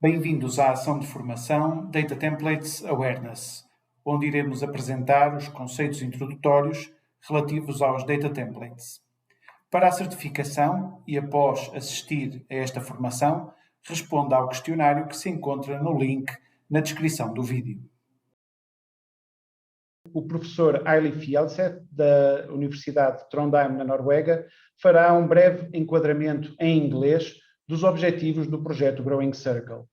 Bem-vindos à ação de formação Data Templates Awareness, onde iremos apresentar os conceitos introdutórios relativos aos Data Templates. Para a certificação e após assistir a esta formação, responda ao questionário que se encontra no link na descrição do vídeo. O professor Eilif Fjellset, da Universidade de Trondheim, na Noruega, fará um breve enquadramento em inglês dos objetivos do projeto Growing Circle.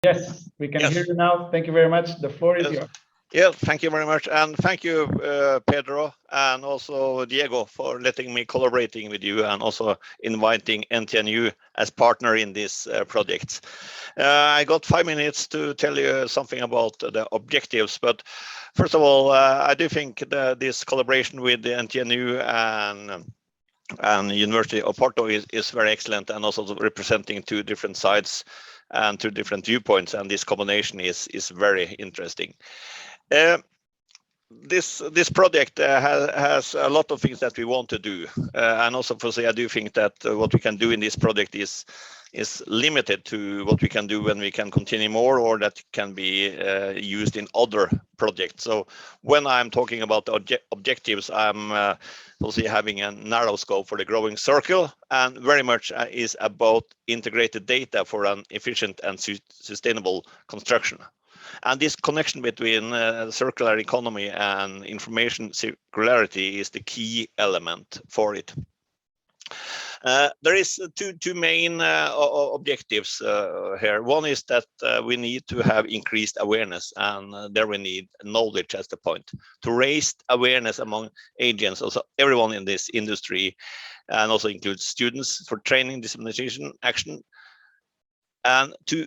Yes, we can hear you now. Thank you very much. The floor is yours. Yeah, thank you very much. And thank you, Pedro, and also Diego, for letting me collaborating with you and also inviting NTNU as partner in this project. I got 5 minutes to tell you something about the objectives, but first of all, I do think that this collaboration with the NTNU and University of Porto is very excellent, and also representing two different sides and two different viewpoints, and this combination is very interesting. This project has a lot of things that we want to do, and also I do think that what we can do in this project is limited to what we can do when we can continue more, or that can be used in other projects. So when I'm talking about the objectives, I'm also having a narrow scope for the Growing Circle, and very much is about integrated data for an efficient and sustainable construction. And this connection between circular economy and information circularity is the key element for it. There is two main objectives here. One is that we need to have increased awareness, and there we need knowledge as the point to raise awareness among agents, also everyone in this industry, and also includes students for training, dissemination, action, and to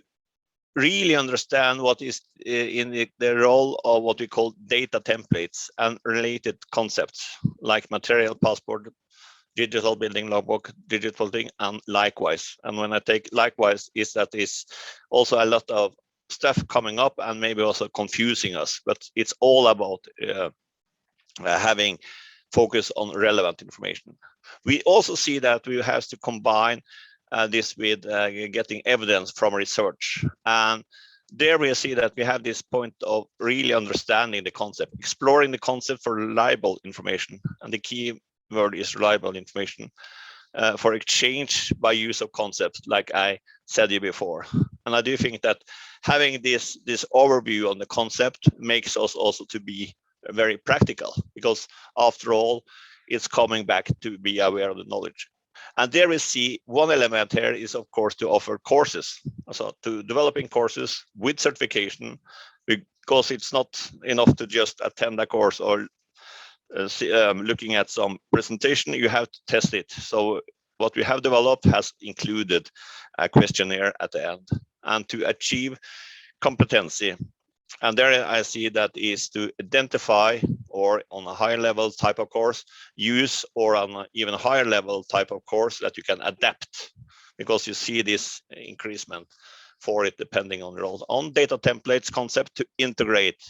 really understand what is in the role of what we call data templates and related concepts like material passport, digital building logbook, digital thing, and likewise. And when I take likewise, is also a lot of stuff coming up and maybe also confusing us, but it's all about having focus on relevant information. We also see that we have to combine this with getting evidence from research, and there we see that we have this point of really understanding the concept, exploring the concept for reliable information, and the key word is reliable information for exchange by use of concepts, like I said you before. And I do think that having this overview on the concept makes us also to be very practical, because after all, it's coming back to be aware of the knowledge. And there we see one element here is, of course, to offer courses, so to developing courses with certification, because it's not enough to just attend a course or looking at some presentation. You have to test it. So what we have developed has included a questionnaire at the end, and to achieve competency. And there I see that is to identify, or on a higher level type of course, use, or on an even higher level type of course that you can adapt, because you see this increasement for it depending on the role. On data templates concept to integrate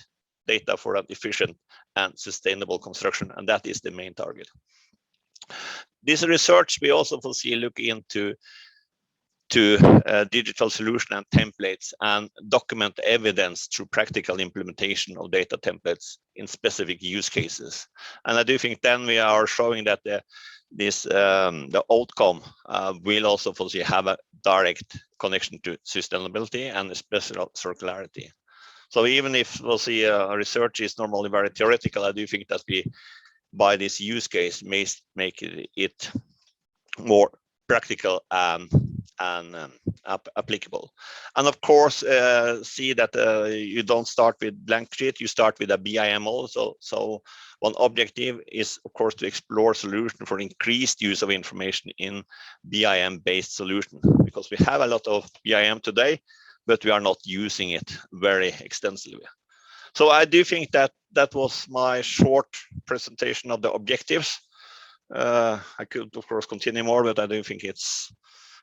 data for an efficient and sustainable construction, and that is the main target. This research we also foresee look into digital solution and templates, and document evidence through practical implementation of data templates in specific use cases. And I do think then we are showing that the outcome will also foresee have a direct connection to sustainability and especially circularity. So even if we'll see research is normally very theoretical, I do think that we, by this use case, may make it more practical and applicable. And of course, see that you don't start with blank sheet, you start with a BIM also. So one objective is, of course, to explore solution for increased use of information in BIM based solution, because we have a lot of BIM today, but we are not using it very extensively. So I do think that that was my short presentation of the objectives. I could, of course, continue more, but I do think it's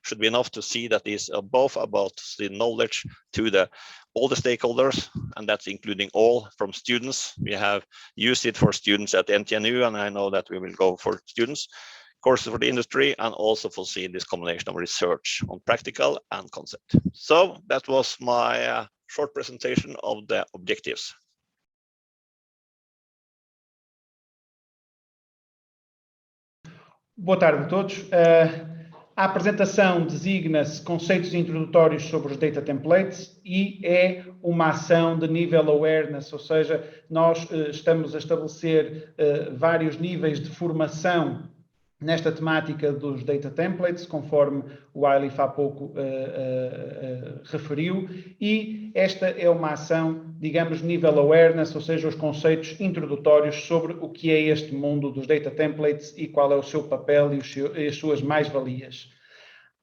should be enough to see that is both about the knowledge to all the stakeholders, and that's including all from students. We have used it for students at NTNU, and I know that we will go for students, courses for the industry, and also foresee this combination of research on practical and concept. So that was my short presentation of the objectives. Boa tarde a todos. A apresentação designa-se conceitos introdutórios sobre os data templates e é uma ação de nível awareness, ou seja, nós estamos a estabelecer vários níveis de formação nesta temática dos data templates, conforme o Ailif há pouco referiu, e esta é uma ação, digamos, nível awareness, ou seja, os conceitos introdutórios sobre o que é este mundo dos data templates e qual é o seu papel e as suas mais-valias.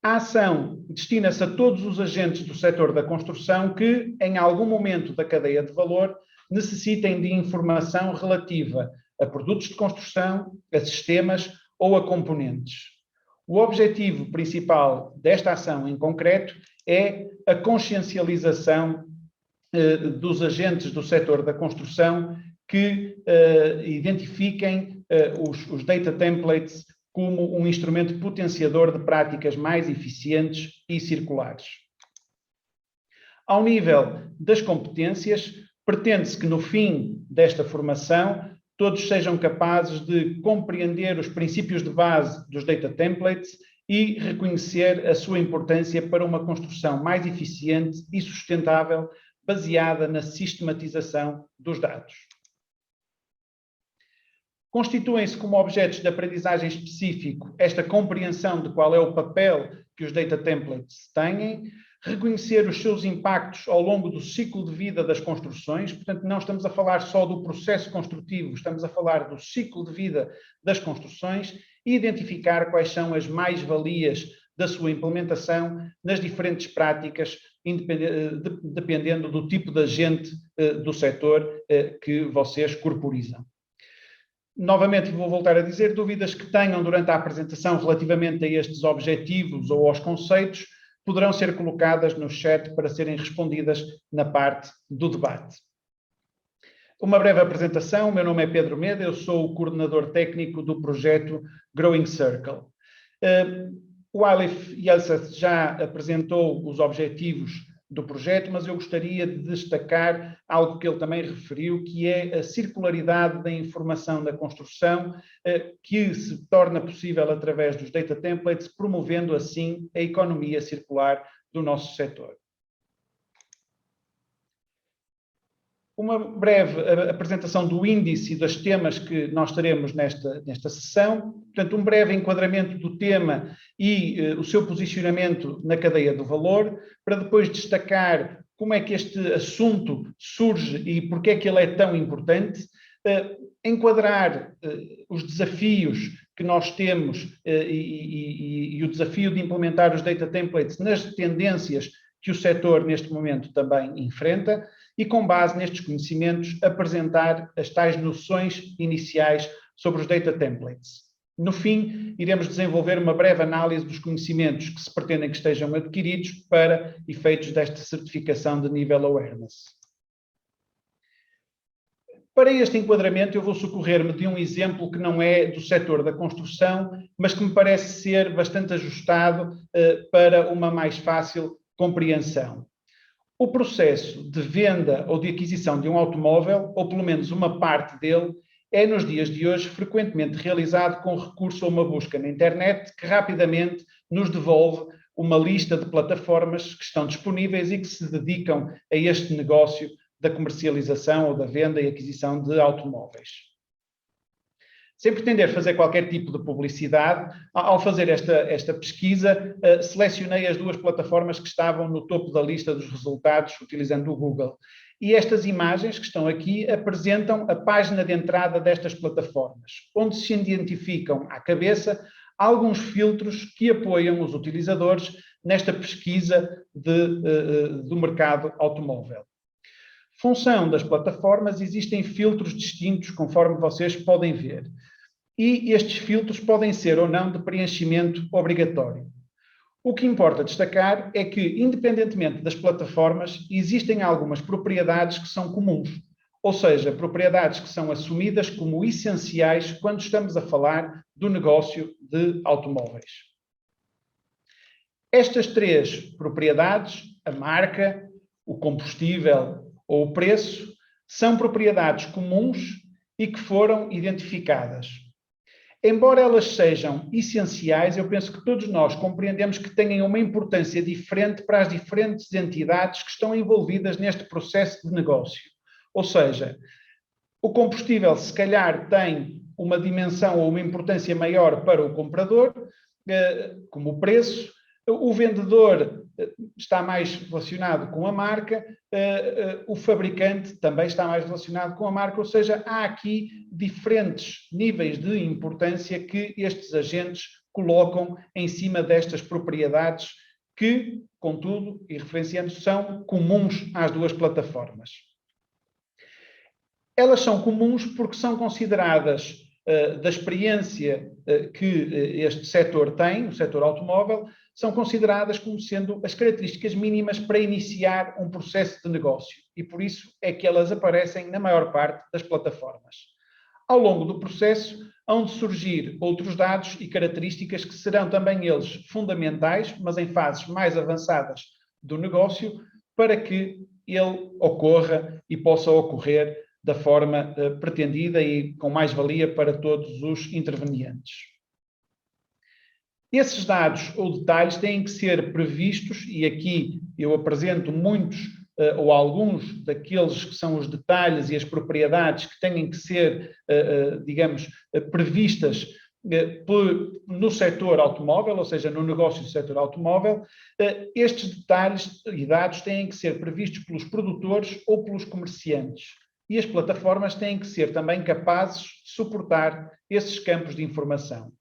A ação destina-se a todos os agentes do setor da construção que, em algum momento da cadeia de valor, necessitem de informação relativa a produtos de construção, a sistemas ou a componentes. O objetivo principal desta ação em concreto é a consciencialização dos agentes do setor da construção que identifiquem os data templates como um instrumento potenciador de práticas mais eficientes e circulares. Ao nível das competências, pretende-se que no fim desta formação todos sejam capazes de compreender os princípios de base dos data templates e reconhecer a sua importância para uma construção mais eficiente e sustentável, baseada na sistematização dos dados. Constituem-se como objetos de aprendizagem específico esta compreensão de qual é o papel que os data templates têm, reconhecer os seus impactos ao longo do ciclo de vida das construções, portanto não estamos a falar só do processo construtivo, estamos a falar do ciclo de vida das construções e identificar quais são as mais-valias da sua implementação nas diferentes práticas, dependendo do tipo de agente do setor que vocês corporizam. Novamente, vou voltar a dizer, dúvidas que tenham durante a apresentação relativamente a estes objetivos ou aos conceitos, poderão ser colocadas no chat para serem respondidas na parte do debate. Uma breve apresentação, o meu nome é Pedro Meda, eu sou o coordenador técnico do projeto Growing Circle. O Ailif Yelseth já apresentou os objetivos do projeto, mas eu gostaria de destacar algo que ele também referiu, que é a circularidade da informação da construção, que se torna possível através dos data templates, promovendo assim a economia circular do nosso setor. Uma breve apresentação do índice e dos temas que nós teremos nesta sessão. Portanto, um breve enquadramento do tema e o seu posicionamento na cadeia do valor, para depois destacar como é que este assunto surge e porque é que ele é tão importante, enquadrar os desafios que nós temos e o desafio de implementar os data templates nas tendências que o setor neste momento também enfrenta, e com base nestes conhecimentos apresentar as tais noções iniciais sobre os data templates. No fim, iremos desenvolver uma breve análise dos conhecimentos que se pretendem que estejam adquiridos para efeitos desta certificação de nível awareness. Para este enquadramento eu vou socorrer-me de um exemplo que não é do setor da construção, mas que me parece ser bastante ajustado para uma mais fácil compreensão. O processo de venda ou de aquisição de um automóvel, ou pelo menos uma parte dele, é nos dias de hoje frequentemente realizado com recurso a uma busca na internet que rapidamente nos devolve uma lista de plataformas que estão disponíveis e que se dedicam a este negócio da comercialização ou da venda e aquisição de automóveis. Sem pretender fazer qualquer tipo de publicidade, ao fazer esta pesquisa, selecionei as duas plataformas que estavam no topo da lista dos resultados utilizando o Google. E estas imagens que estão aqui apresentam a página de entrada destas plataformas, onde se identificam à cabeça alguns filtros que apoiam os utilizadores nesta pesquisa do mercado automóvel. Função das plataformas, existem filtros distintos, conforme vocês podem ver. E estes filtros podem ser ou não de preenchimento obrigatório. O que importa destacar é que, independentemente das plataformas, existem algumas propriedades que são comuns, ou seja, propriedades que são assumidas como essenciais quando estamos a falar do negócio de automóveis. Estas três propriedades, a marca, o combustível ou o preço, são propriedades comuns e que foram identificadas. Embora elas sejam essenciais, eu penso que todos nós compreendemos que têm uma importância diferente para as diferentes entidades que estão envolvidas neste processo de negócio. Ou seja, o combustível, se calhar, tem uma dimensão ou uma importância maior para o comprador, como o preço. O vendedor está mais relacionado com a marca, o fabricante também está mais relacionado com a marca, ou seja, há aqui diferentes níveis de importância que estes agentes colocam em cima destas propriedades que, contudo, e referenciando, são comuns às duas plataformas. Elas são comuns porque são consideradas, da experiência que este setor tem, o setor automóvel, são consideradas como sendo as características mínimas para iniciar um processo de negócio. E por isso é que elas aparecem na maior parte das plataformas. Ao longo do processo, hão de surgir outros dados e características que serão também eles fundamentais, mas em fases mais avançadas do negócio, para que ele ocorra e possa ocorrer da forma pretendida e com mais-valia para todos os intervenientes. Esses dados ou detalhes têm que ser previstos, e aqui eu apresento muitos ou alguns daqueles que são os detalhes e as propriedades que têm que ser, digamos, previstas no setor automóvel, ou seja, no negócio do setor automóvel. Estes detalhes e dados têm que ser previstos pelos produtores ou pelos comerciantes. E as plataformas têm que ser também capazes de suportar esses campos de informação.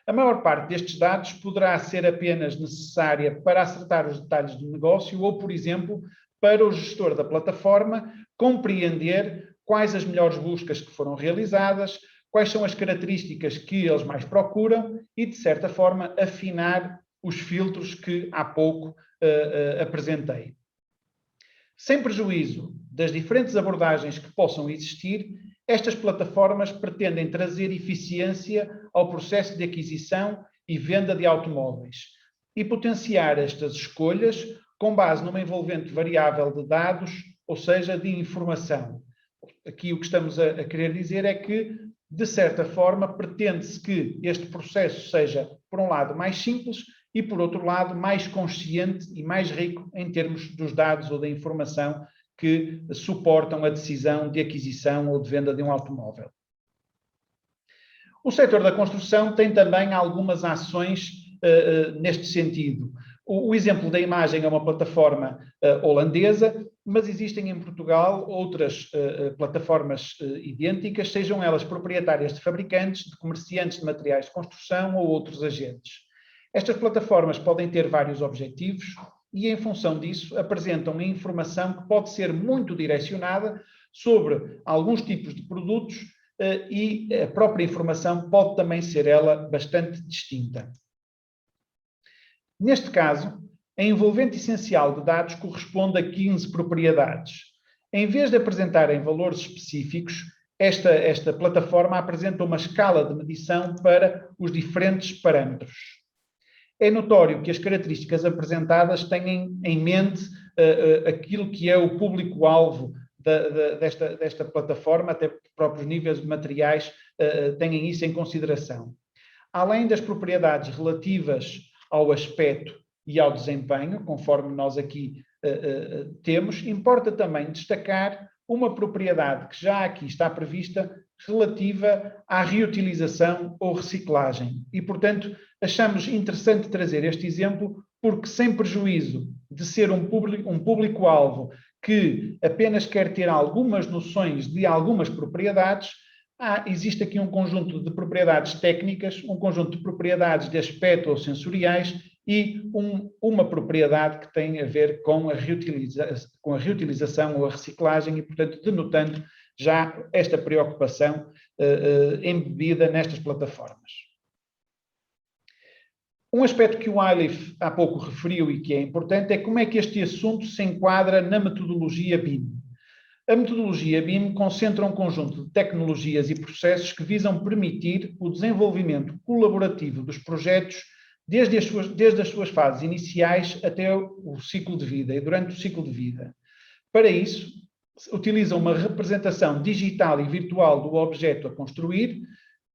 A maior parte destes dados poderá ser apenas necessária para acertar os detalhes do negócio ou, por exemplo, para o gestor da plataforma compreender quais as melhores buscas que foram realizadas, quais são as características que eles mais procuram e, de certa forma, afinar os filtros que há pouco apresentei. Sem prejuízo das diferentes abordagens que possam existir, estas plataformas pretendem trazer eficiência ao processo de aquisição e venda de automóveis e potenciar estas escolhas com base numa envolvente variável de dados, ou seja, de informação. Aqui o que estamos a querer dizer é que, de certa forma, pretende-se que este processo seja, por um lado, mais simples e, por outro lado, mais consciente e mais rico em termos dos dados ou da informação que suportam a decisão de aquisição ou de venda de um automóvel. O setor da construção tem também algumas ações neste sentido. O exemplo da imagem é uma plataforma holandesa, mas existem em Portugal outras plataformas idênticas, sejam elas proprietárias de fabricantes, de comerciantes de materiais de construção ou outros agentes. Estas plataformas podem ter vários objetivos e, em função disso, apresentam informação que pode ser muito direcionada sobre alguns tipos de produtos e a própria informação pode também ser ela bastante distinta. Neste caso, a envolvente essencial de dados corresponde a 15 propriedades. Em vez de apresentarem valores específicos, esta plataforma apresenta uma escala de medição para os diferentes parâmetros. É notório que as características apresentadas têm em mente aquilo que é o público-alvo desta plataforma, até os próprios níveis de materiais têm isso em consideração. Além das propriedades relativas ao aspecto e ao desempenho, conforme nós aqui temos, importa também destacar uma propriedade que já aqui está prevista relativa à reutilização ou reciclagem. E, portanto, achamos interessante trazer este exemplo porque, sem prejuízo de ser um público-alvo que apenas quer ter algumas noções de algumas propriedades, existe aqui um conjunto de propriedades técnicas, um conjunto de propriedades de aspecto ou sensoriais e uma propriedade que tem a ver com a reutilização ou a reciclagem e, portanto, denotando já esta preocupação embebida nestas plataformas. Um aspecto que o Eilif há pouco referiu e que é importante é como é que este assunto se enquadra na metodologia BIM. A metodologia BIM concentra um conjunto de tecnologias e processos que visam permitir o desenvolvimento colaborativo dos projetos desde as suas fases iniciais até o ciclo de vida e durante o ciclo de vida. Para isso, utiliza uma representação digital e virtual do objeto a construir,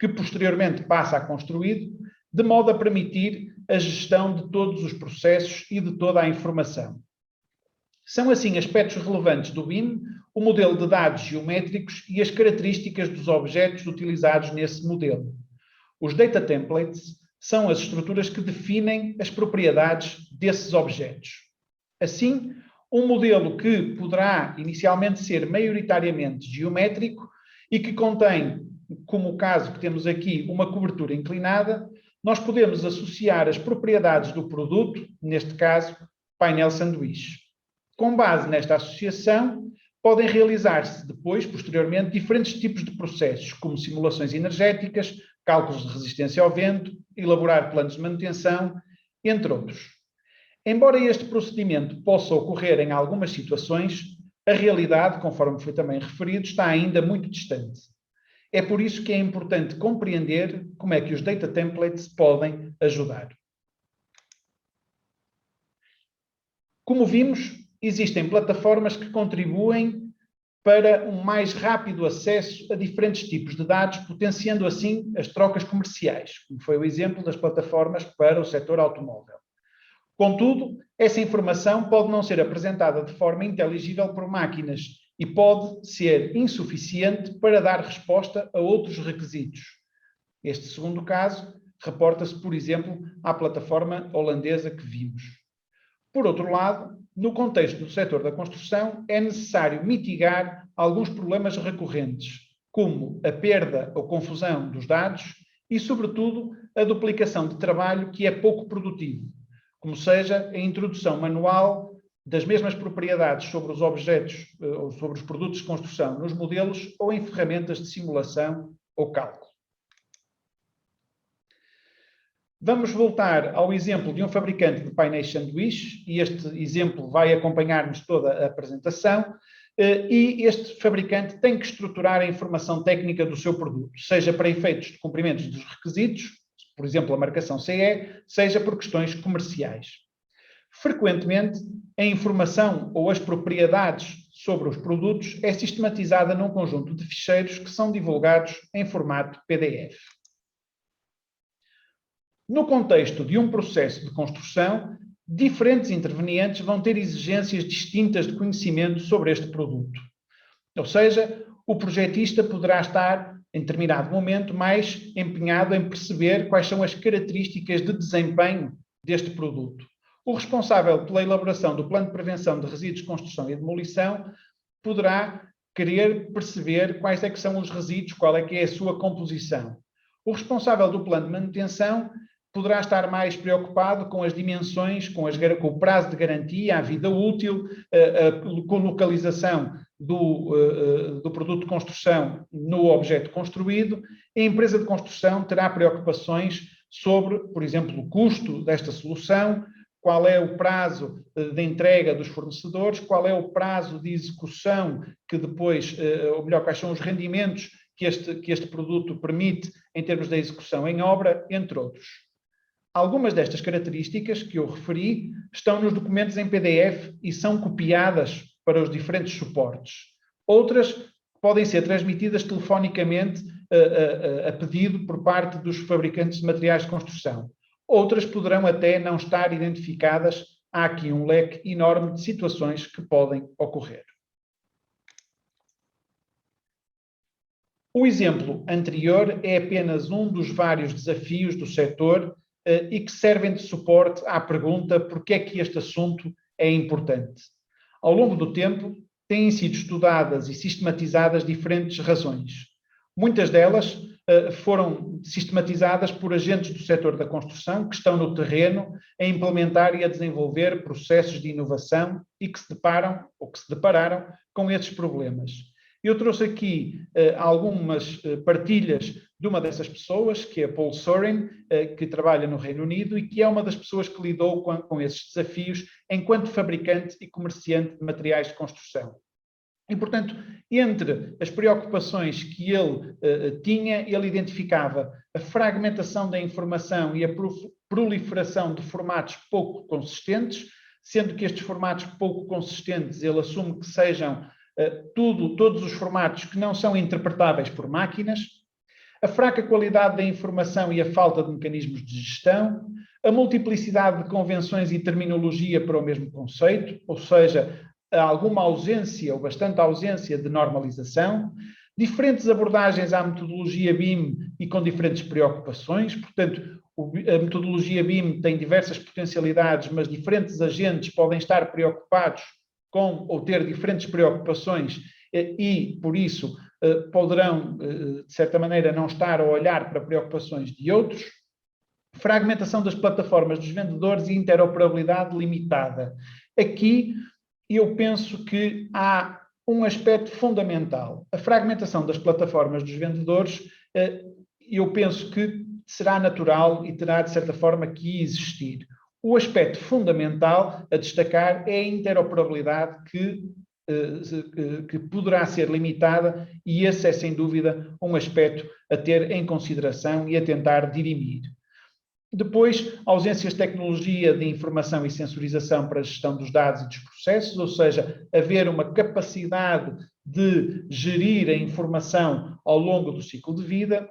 que posteriormente passa a construído, de modo a permitir a gestão de todos os processos e de toda a informação. São assim aspectos relevantes do BIM, o modelo de dados geométricos e as características dos objetos utilizados nesse modelo. Os data templates são as estruturas que definem as propriedades desses objetos. Assim, um modelo que poderá inicialmente ser maioritariamente geométrico e que contém, como o caso que temos aqui, uma cobertura inclinada, nós podemos associar as propriedades do produto, neste caso, painel sanduíche. Com base nesta associação, podem realizar-se depois, posteriormente, diferentes tipos de processos, como simulações energéticas, cálculos de resistência ao vento, elaborar planos de manutenção, entre outros. Embora este procedimento possa ocorrer em algumas situações, a realidade, conforme foi também referido, está ainda muito distante. É por isso que é importante compreender como é que os data templates podem ajudar. Como vimos, existem plataformas que contribuem para um mais rápido acesso a diferentes tipos de dados, potenciando assim as trocas comerciais, como foi o exemplo das plataformas para o setor automóvel. Contudo, essa informação pode não ser apresentada de forma inteligível por máquinas e pode ser insuficiente para dar resposta a outros requisitos. Este segundo caso reporta-se, por exemplo, à plataforma holandesa que vimos. Por outro lado, no contexto do setor da construção, é necessário mitigar alguns problemas recorrentes, como a perda ou confusão dos dados e, sobretudo, a duplicação de trabalho que é pouco produtivo, como seja a introdução manual das mesmas propriedades sobre os objetos ou sobre os produtos de construção nos modelos ou em ferramentas de simulação ou cálculo. Vamos voltar ao exemplo de um fabricante de painéis sanduíche, e este exemplo vai acompanhar-nos toda a apresentação, e este fabricante tem que estruturar a informação técnica do seu produto, seja para efeitos de cumprimentos dos requisitos, por exemplo, a marcação CE, seja por questões comerciais. Frequentemente, a informação ou as propriedades sobre os produtos é sistematizada num conjunto de ficheiros que são divulgados em formato PDF. No contexto de um processo de construção, diferentes intervenientes vão ter exigências distintas de conhecimento sobre este produto. Ou seja, o projetista poderá estar, em determinado momento, mais empenhado em perceber quais são as características de desempenho deste produto. O responsável pela elaboração do plano de prevenção de resíduos de construção e demolição poderá querer perceber quais é que são os resíduos, qual é que é a sua composição. O responsável do plano de manutenção poderá estar mais preocupado com as dimensões, com o prazo de garantia, a vida útil, a colocalização do produto de construção no objeto construído. A empresa de construção terá preocupações sobre, por exemplo, o custo desta solução, qual é o prazo de entrega dos fornecedores, qual é o prazo de execução que depois, ou melhor, quais são os rendimentos que este produto permite em termos da execução em obra, entre outros. Algumas destas características que eu referi estão nos documentos em PDF e são copiadas para os diferentes suportes. Outras podem ser transmitidas telefonicamente a pedido por parte dos fabricantes de materiais de construção. Outras poderão até não estar identificadas. Há aqui um leque enorme de situações que podem ocorrer. O exemplo anterior é apenas um dos vários desafios do setor e que servem de suporte à pergunta por que é que este assunto é importante. Ao longo do tempo, têm sido estudadas e sistematizadas diferentes razões. Muitas delas foram sistematizadas por agentes do setor da construção que estão no terreno a implementar e a desenvolver processos de inovação e que se deparam ou que se depararam com esses problemas. Eu trouxe aqui algumas partilhas de uma dessas pessoas, que é Paul Sorin, que trabalha no Reino Unido e que é uma das pessoas que lidou com esses desafios enquanto fabricante e comerciante de materiais de construção. E, portanto, entre as preocupações que ele tinha, ele identificava a fragmentação da informação e a proliferação de formatos pouco consistentes, sendo que estes formatos pouco consistentes ele assume que sejam todos os formatos que não são interpretáveis por máquinas, a fraca qualidade da informação e a falta de mecanismos de gestão, a multiplicidade de convenções e terminologia para o mesmo conceito, ou seja, alguma ausência ou bastante ausência de normalização, diferentes abordagens à metodologia BIM e com diferentes preocupações, portanto, a metodologia BIM tem diversas potencialidades, mas diferentes agentes podem estar preocupados com ou ter diferentes preocupações e, por isso, poderão, de certa maneira, não estar a olhar para preocupações de outros. Fragmentação das plataformas dos vendedores e interoperabilidade limitada. Aqui, eu penso que há um aspecto fundamental. A fragmentação das plataformas dos vendedores, eu penso que será natural e terá, de certa forma, que existir. O aspecto fundamental a destacar é a interoperabilidade que poderá ser limitada, e esse é, sem dúvida, um aspecto a ter em consideração e a tentar dirimir. Depois, ausências de tecnologia de informação e sensorização para a gestão dos dados e dos processos, ou seja, haver uma capacidade de gerir a informação ao longo do ciclo de vida.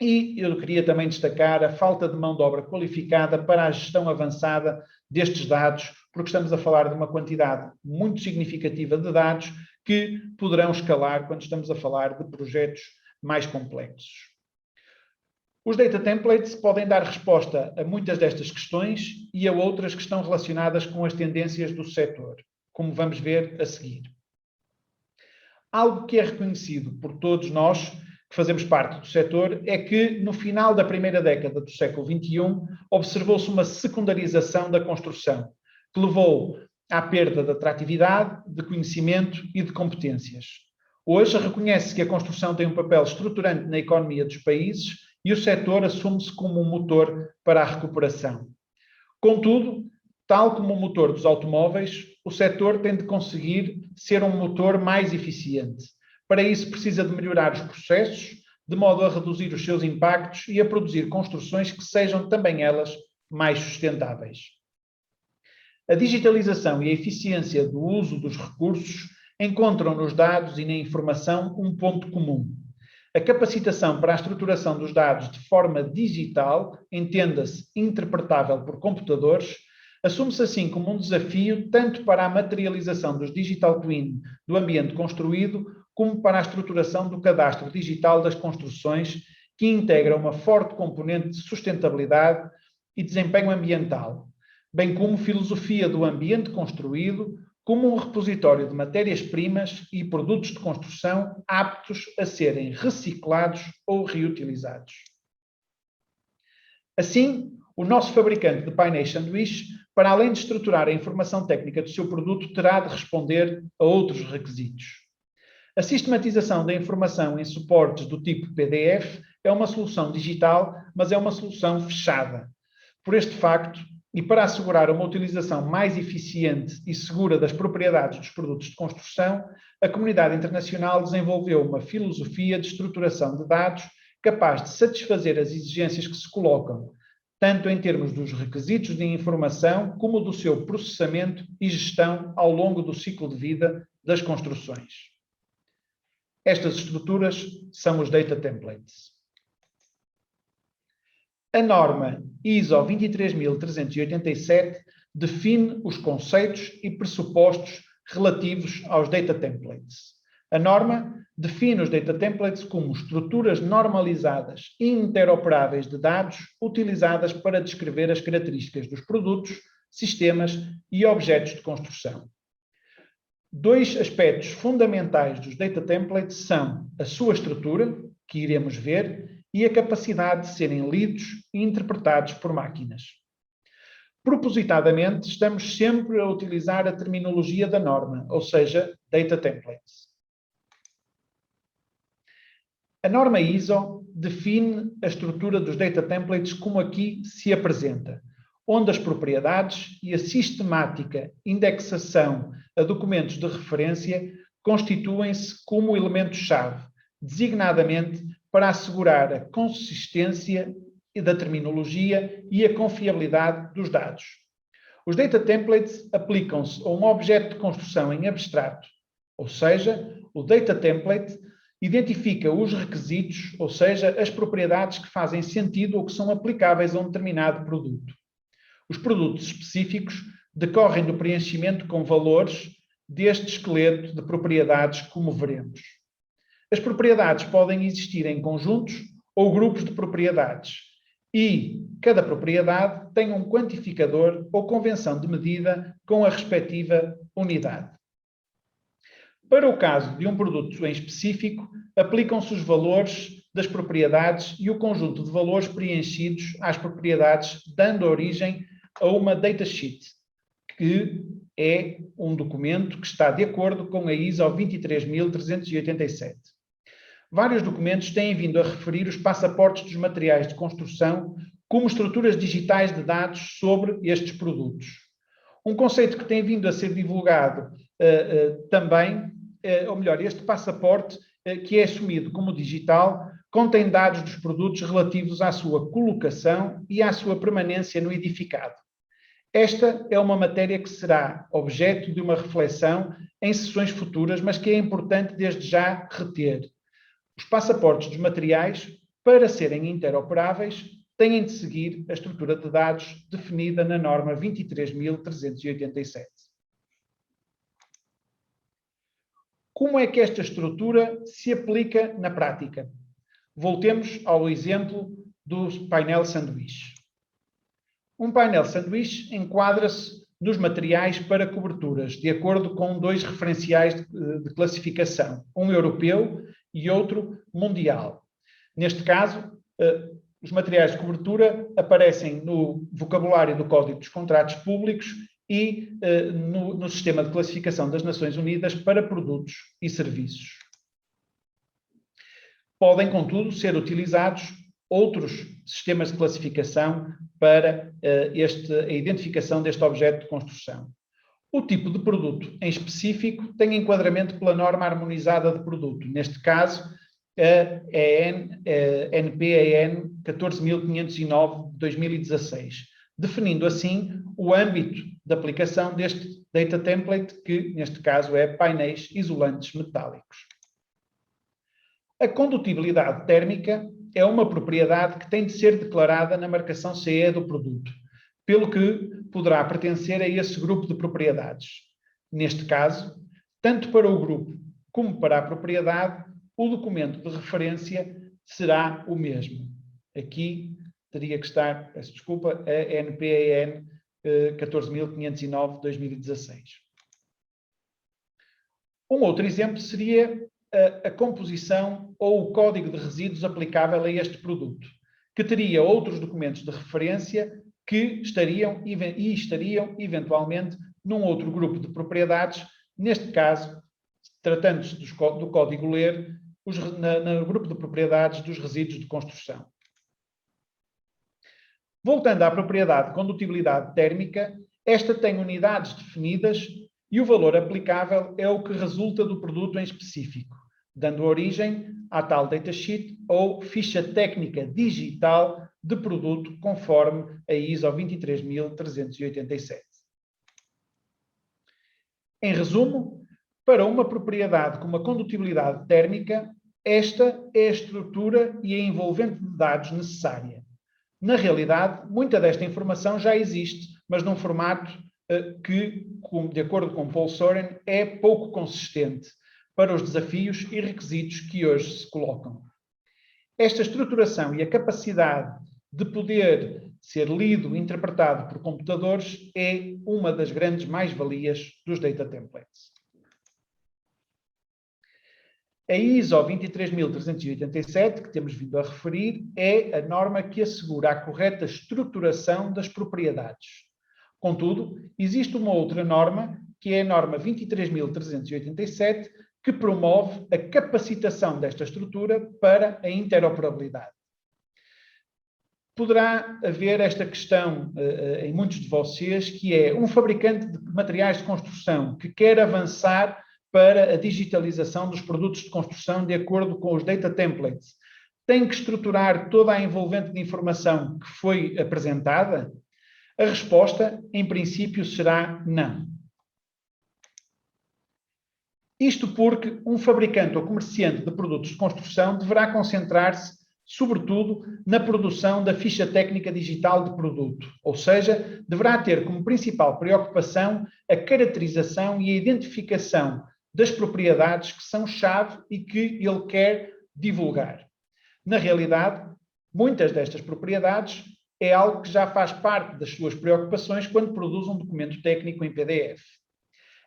E eu queria também destacar a falta de mão de obra qualificada para a gestão avançada destes dados, porque estamos a falar de uma quantidade muito significativa de dados que poderão escalar quando estamos a falar de projetos mais complexos. Os data templates podem dar resposta a muitas destas questões e a outras que estão relacionadas com as tendências do setor, como vamos ver a seguir. Algo que é reconhecido por todos nós que fazemos parte do setor é que, no final da primeira década do século XXI, observou-se uma secundarização da construção, que levou à perda de atratividade, de conhecimento e de competências. Hoje, reconhece-se que a construção tem um papel estruturante na economia dos países e o setor assume-se como um motor para a recuperação. Contudo, tal como o motor dos automóveis, o setor tem de conseguir ser um motor mais eficiente. Para isso, precisa de melhorar os processos, de modo a reduzir os seus impactos e a produzir construções que sejam também elas mais sustentáveis. A digitalização e a eficiência do uso dos recursos encontram nos dados e na informação um ponto comum. A capacitação para a estruturação dos dados de forma digital, entenda-se interpretável por computadores, assume-se assim como um desafio tanto para a materialização dos digital twin do ambiente construído, como para a estruturação do cadastro digital das construções, que integra uma forte componente de sustentabilidade e desempenho ambiental, bem como filosofia do ambiente construído, como um repositório de matérias-primas e produtos de construção aptos a serem reciclados ou reutilizados. Assim, o nosso fabricante de painéis sanduíche, para além de estruturar a informação técnica do seu produto, terá de responder a outros requisitos. A sistematização da informação em suportes do tipo PDF é uma solução digital, mas é uma solução fechada. Por este facto, e para assegurar uma utilização mais eficiente e segura das propriedades dos produtos de construção, a comunidade internacional desenvolveu uma filosofia de estruturação de dados capaz de satisfazer as exigências que se colocam, tanto em termos dos requisitos de informação, como do seu processamento e gestão ao longo do ciclo de vida das construções. Estas estruturas são os data templates. A norma ISO 23387 define os conceitos e pressupostos relativos aos data templates. A norma define os data templates como estruturas normalizadas e interoperáveis de dados utilizadas para descrever as características dos produtos, sistemas e objetos de construção. Dois aspectos fundamentais dos data templates são a sua estrutura, que iremos ver, e a capacidade de serem lidos e interpretados por máquinas. Propositadamente, estamos sempre a utilizar a terminologia da norma, ou seja, data templates. A norma ISO define a estrutura dos data templates como aqui se apresenta, onde as propriedades e a sistemática indexação a documentos de referência constituem-se como elementos-chave, designadamente para assegurar a consistência da terminologia e a confiabilidade dos dados. Os data templates aplicam-se a um objeto de construção em abstrato, ou seja, o data template identifica os requisitos, ou seja, as propriedades que fazem sentido ou que são aplicáveis a um determinado produto. Os produtos específicos decorrem do preenchimento com valores deste esqueleto de propriedades, como veremos. As propriedades podem existir em conjuntos ou grupos de propriedades e cada propriedade tem um quantificador ou convenção de medida com a respectiva unidade. Para o caso de um produto em específico, aplicam-se os valores das propriedades e o conjunto de valores preenchidos às propriedades, dando origem a uma datasheet, que é um documento que está de acordo com a ISO 23387. Vários documentos têm vindo a referir os passaportes dos materiais de construção como estruturas digitais de dados sobre estes produtos. Um conceito que tem vindo a ser divulgado também, ou melhor, este passaporte, que é assumido como digital, contém dados dos produtos relativos à sua colocação e à sua permanência no edificado. Esta é uma matéria que será objeto de uma reflexão em sessões futuras, mas que é importante desde já reter. Os passaportes dos materiais, para serem interoperáveis, têm de seguir a estrutura de dados definida na norma 23387. Como é que esta estrutura se aplica na prática? Voltemos ao exemplo do painel sanduíche. Um painel sanduíche enquadra-se nos materiais para coberturas, de acordo com dois referenciais de classificação, um europeu e outro mundial. Neste caso, os materiais de cobertura aparecem no vocabulário do Código dos Contratos Públicos e no Sistema de Classificação das Nações Unidas para Produtos e Serviços. Podem, contudo, ser utilizados outros sistemas de classificação para a identificação deste objeto de construção. O tipo de produto em específico tem enquadramento pela norma harmonizada de produto, neste caso, a NPAN 14509 de 2016, definindo assim o âmbito de aplicação deste data template, que neste caso é painéis isolantes metálicos. A condutibilidade térmica é uma propriedade que tem de ser declarada na marcação CE do produto, pelo que poderá pertencer a esse grupo de propriedades. Neste caso, tanto para o grupo como para a propriedade, o documento de referência será o mesmo. Aqui teria que estar, peço desculpa, a NPAN 14509 de 2016. Um outro exemplo seria a composição ou o código de resíduos aplicável a este produto, que teria outros documentos de referência que estariam eventualmente num outro grupo de propriedades, neste caso, tratando-se do código LER, no grupo de propriedades dos resíduos de construção. Voltando à propriedade de condutibilidade térmica, esta tem unidades definidas e o valor aplicável é o que resulta do produto em específico, dando origem à tal datasheet ou ficha técnica digital de produto conforme a ISO 23387. Em resumo, para uma propriedade com uma condutibilidade térmica, esta é a estrutura e a envolvente de dados necessária. Na realidade, muita desta informação já existe, mas num formato que, de acordo com Paul Soren, é pouco consistente para os desafios e requisitos que hoje se colocam. Esta estruturação e a capacidade de poder ser lido e interpretado por computadores é uma das grandes mais-valias dos data templates. A ISO 23387, que temos vindo a referir, é a norma que assegura a correta estruturação das propriedades. Contudo, existe uma outra norma, que é a norma 23387, que promove a capacitação desta estrutura para a interoperabilidade. Poderá haver esta questão em muitos de vocês, que é um fabricante de materiais de construção que quer avançar para a digitalização dos produtos de construção de acordo com os data templates, tem que estruturar toda a envolvente de informação que foi apresentada? A resposta, em princípio, será não. Isto porque um fabricante ou comerciante de produtos de construção deverá concentrar-se, sobretudo, na produção da ficha técnica digital de produto, ou seja, deverá ter como principal preocupação a caracterização e a identificação das propriedades que são chave e que ele quer divulgar. Na realidade, muitas destas propriedades é algo que já faz parte das suas preocupações quando produz um documento técnico em PDF.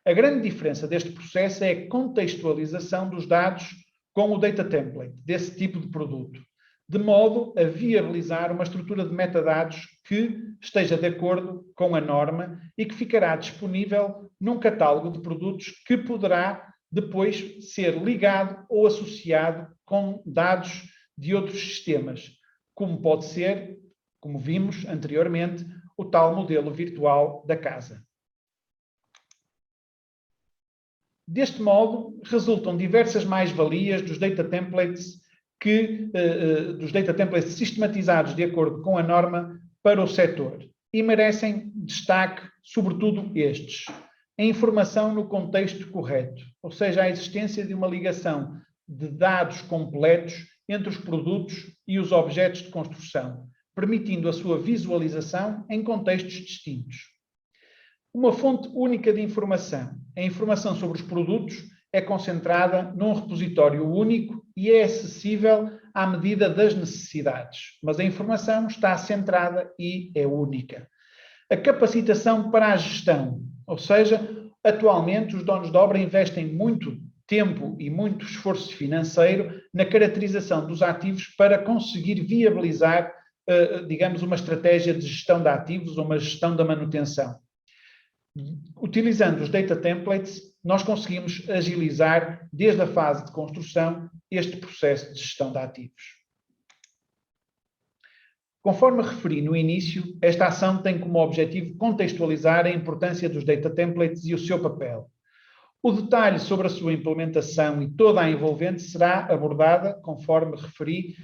A grande diferença deste processo é a contextualização dos dados com o data template desse tipo de produto, de modo a viabilizar uma estrutura de metadados que esteja de acordo com a norma e que ficará disponível num catálogo de produtos que poderá depois ser ligado ou associado com dados de outros sistemas, como pode ser, como vimos anteriormente, o tal modelo virtual da casa. Deste modo, resultam diversas mais-valias dos data templates sistematizados de acordo com a norma para o setor e merecem destaque, sobretudo, estes. A informação no contexto correto, ou seja, a existência de uma ligação de dados completos entre os produtos e os objetos de construção, permitindo a sua visualização em contextos distintos. Uma fonte única de informação. A informação sobre os produtos é concentrada num repositório único e é acessível à medida das necessidades, mas a informação está centrada e é única. A capacitação para a gestão, ou seja, atualmente os donos de obra investem muito tempo e muito esforço financeiro na caracterização dos ativos para conseguir viabilizar, digamos, uma estratégia de gestão de ativos ou uma gestão da manutenção. Utilizando os data templates, nós conseguimos agilizar, desde a fase de construção, este processo de gestão de ativos. Conforme referi no início, esta ação tem como objetivo contextualizar a importância dos data templates e o seu papel. O detalhe sobre a sua implementação e toda a envolvente será abordada, conforme referi,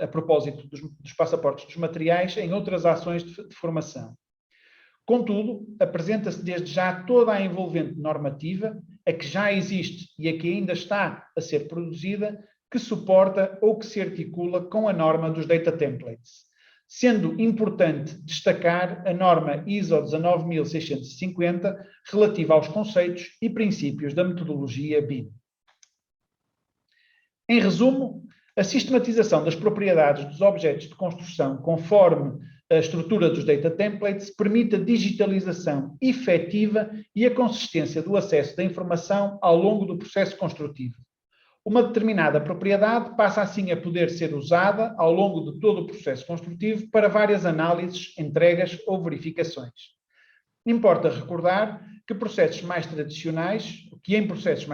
a propósito dos passaportes dos materiais, em outras ações de formação. Contudo, apresenta-se desde já toda a envolvente normativa, a que já existe e a que ainda está a ser produzida, que suporta ou que se articula com a norma dos data templates, sendo importante destacar a norma ISO 19650 relativa aos conceitos e princípios da metodologia BIM. Em resumo, a sistematização das propriedades dos objetos de construção conforme a estrutura dos data templates permite a digitalização efetiva e a consistência do acesso da informação ao longo do processo construtivo. Uma determinada propriedade passa assim a poder ser usada ao longo de todo o processo construtivo para várias análises, entregas ou verificações. Importa recordar que em processos mais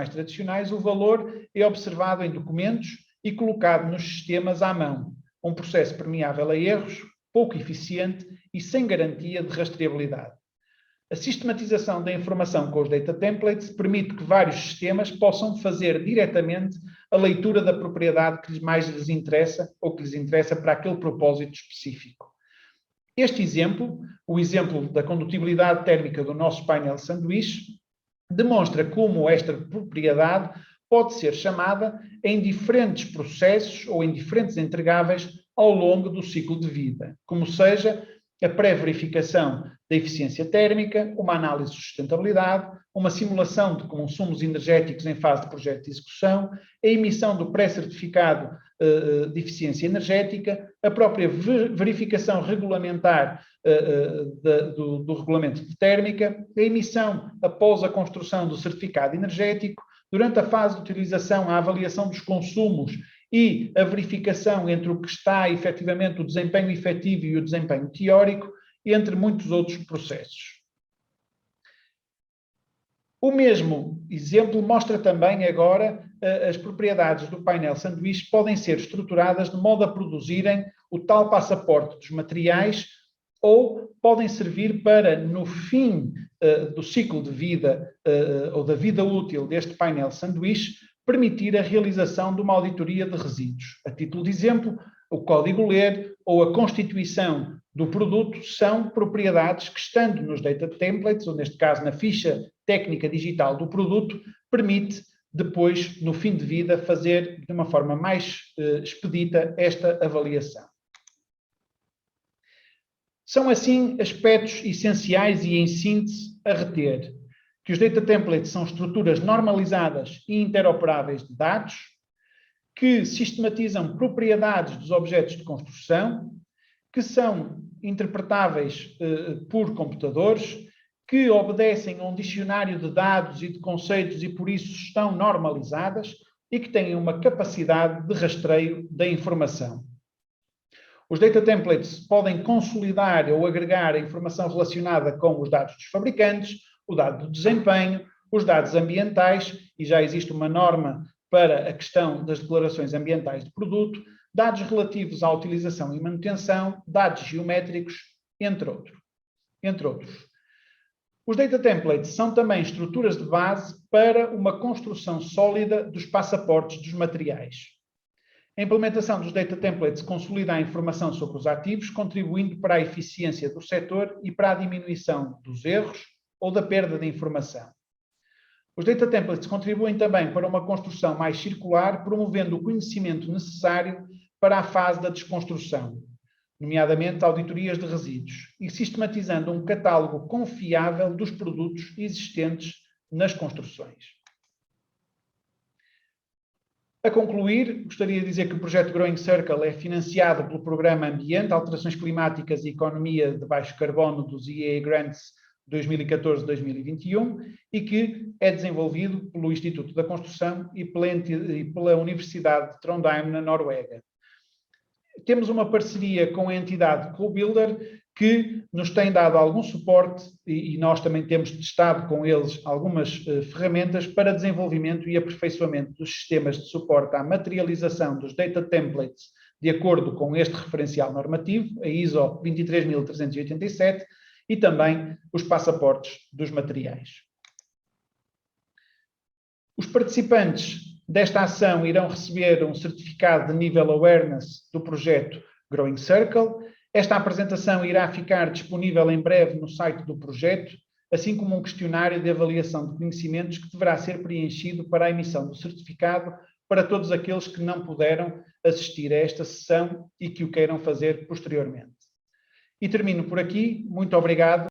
tradicionais o valor é observado em documentos e colocado nos sistemas à mão, um processo permeável a erros, pouco eficiente e sem garantia de rastreabilidade. A sistematização da informação com os data templates permite que vários sistemas possam fazer diretamente a leitura da propriedade que mais lhes interessa ou que lhes interessa para aquele propósito específico. Este exemplo, o exemplo da condutibilidade térmica do nosso painel sanduíche, demonstra como esta propriedade pode ser chamada em diferentes processos ou em diferentes entregáveis ao longo do ciclo de vida, como seja a pré-verificação da eficiência térmica, uma análise de sustentabilidade, uma simulação de consumos energéticos em fase de projeto de execução, a emissão do pré-certificado de eficiência energética, a própria verificação regulamentar do regulamento de térmica, a emissão após a construção do certificado energético, durante a fase de utilização, a avaliação dos consumos e a verificação entre o que está efetivamente o desempenho efetivo e o desempenho teórico, entre muitos outros processos. O mesmo exemplo mostra também agora as propriedades do painel sanduíche podem ser estruturadas de modo a produzirem o tal passaporte dos materiais ou podem servir para, no fim do ciclo de vida ou da vida útil deste painel sanduíche, permitir a realização de uma auditoria de resíduos. A título de exemplo, o código LER ou a constituição do produto são propriedades que, estando nos data templates, ou neste caso na ficha técnica digital do produto, permite depois, no fim de vida, fazer de uma forma mais expedita esta avaliação. São, assim, aspectos essenciais e, em síntese, a reter: que os data templates são estruturas normalizadas e interoperáveis de dados, que sistematizam propriedades dos objetos de construção, que são interpretáveis por computadores, que obedecem a um dicionário de dados e de conceitos e, por isso, estão normalizadas e que têm uma capacidade de rastreio da informação. Os data templates podem consolidar ou agregar a informação relacionada com os dados dos fabricantes, o dado do desempenho, os dados ambientais, e já existe uma norma para a questão das declarações ambientais de produto, dados relativos à utilização e manutenção, dados geométricos, entre outros. Os data templates são também estruturas de base para uma construção sólida dos passaportes dos materiais. A implementação dos data templates consolida a informação sobre os ativos, contribuindo para a eficiência do setor e para a diminuição dos erros ou da perda de informação. Os data templates contribuem também para uma construção mais circular, promovendo o conhecimento necessário para a fase da desconstrução, nomeadamente auditorias de resíduos, e sistematizando um catálogo confiável dos produtos existentes nas construções. A concluir, gostaria de dizer que o projeto Growing Circle é financiado pelo Programa Ambiente, Alterações Climáticas e Economia de Baixo Carbono dos IEA Grants 2014-2021 e que é desenvolvido pelo Instituto da Construção e pela Universidade de Trondheim, na Noruega. Temos uma parceria com a entidade CoBuilder, que nos tem dado algum suporte e nós também temos testado com eles algumas ferramentas para desenvolvimento e aperfeiçoamento dos sistemas de suporte à materialização dos data templates de acordo com este referencial normativo, a ISO 23387, e também os passaportes dos materiais. Os participantes desta ação irão receber um certificado de nível Awareness do projeto Growing Circle. Esta apresentação irá ficar disponível em breve no site do projeto, assim como um questionário de avaliação de conhecimentos que deverá ser preenchido para a emissão do certificado para todos aqueles que não puderam assistir a esta sessão e que o queiram fazer posteriormente. E termino por aqui. Muito obrigado.